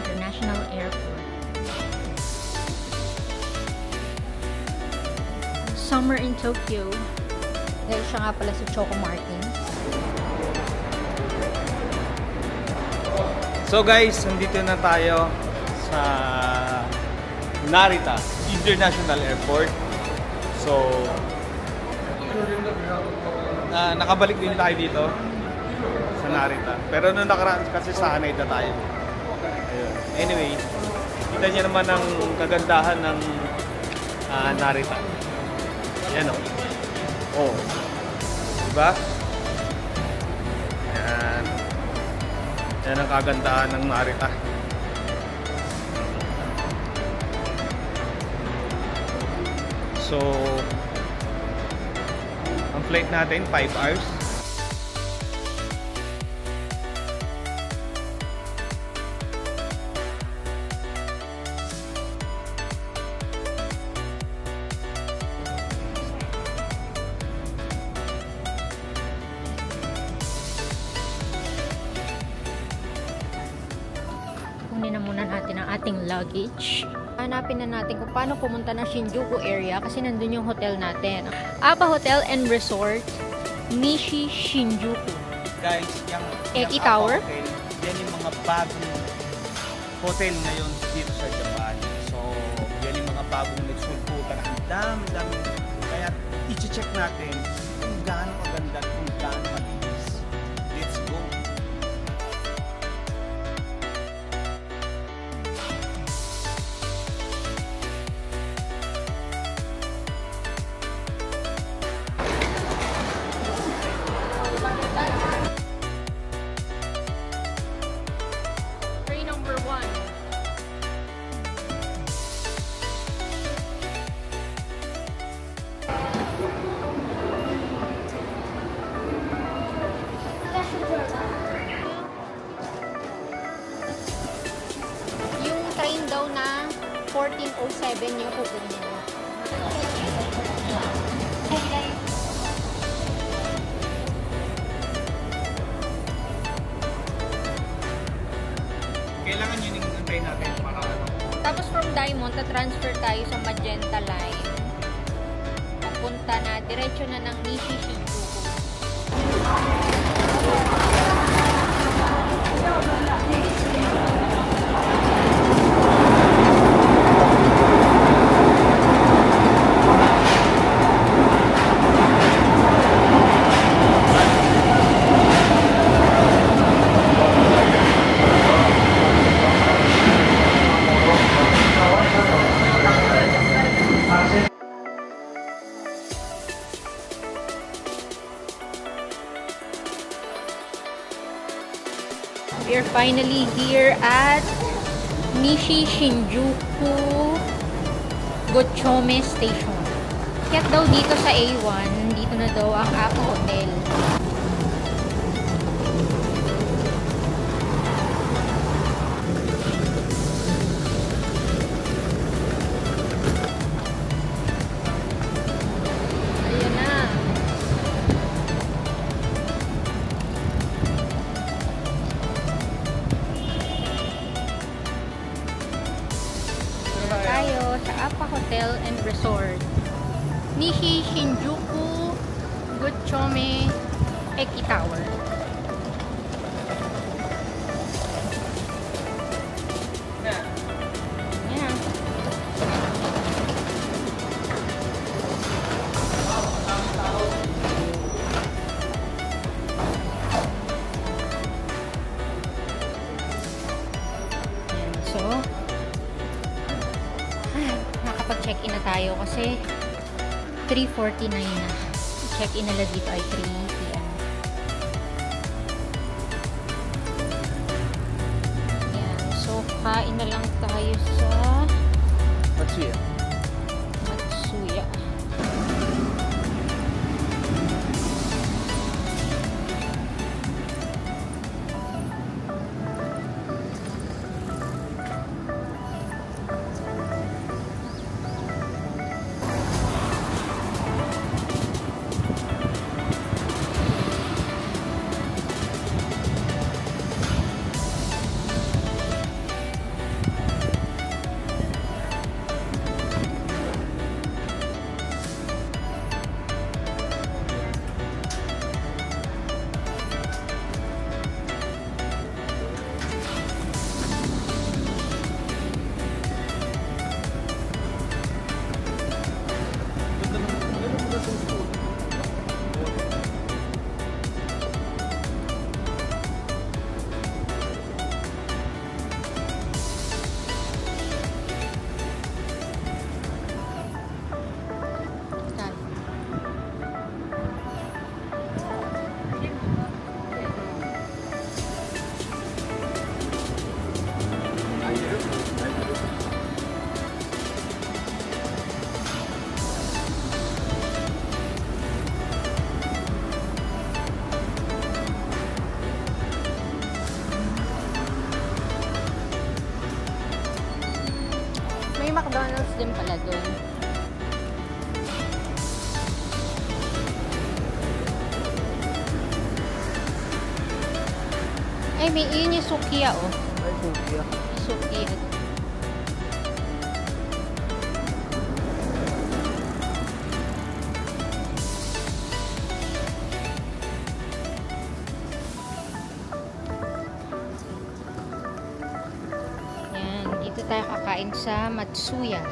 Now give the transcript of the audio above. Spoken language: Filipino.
International Airport. Summer in Tokyo. Dahil siya nga pala si Choco Martin. So guys, nandito na tayo sa Narita International Airport. So, nakabalik din tayo dito sa Narita. Pero nung nakaraan kasi sa Haneda tayo. Ayun. Anyway, kita niyo naman ang kagandahan ng Narita. Yan o. Oh. Diba? Yan. Yan ang kagandahan ng Narita. So, ang flight natin 5 hours. Kunin na muna natin ang ating luggage. Hanapin na natin kung paano pumunta ng Shinjuku area kasi nandun yung hotel natin. Appa Hotel and Resort, Nishi Shinjuku. Guys, yung Eki Tower? Hotel, yan yung mga bagong hotel ngayon dito sa Japan. So, yan yung mga bagong nagsulputan. Ang dami-dami. Kaya, i-check natin kung gaano kaganda, kung gaano malinis. Let's go! Number 1. Yung train daw na 1407 yung kukunin mo. Kailangan yun yung antay natin para ano. Tapos from Diamond, na-transfer tayo sa Magenta Line. Papunta na, diretso na ng Nishi Shinjuku. We're finally here at Nishi Shinjuku Gochome Station. Kaya daw dito sa A1, dito na daw ang Appa Hotel. Ayan na. Tayo sa Appa Hotel and Resort, Nishi Shinjuku Gochome Eki Tower. Ayan. So, nakapag-check-in na tayo kasi 3:49 na. Check-in nila dito ay 3 p.m. Ayan. So, kain na lang tayo sa Matsuya. Matsuya. McDonald's din pala dun. Ay, may yun yung Sukiya, oh. Ay, Sukiya. Sukiya. Yan, dito tayo kakain sa Matsuya.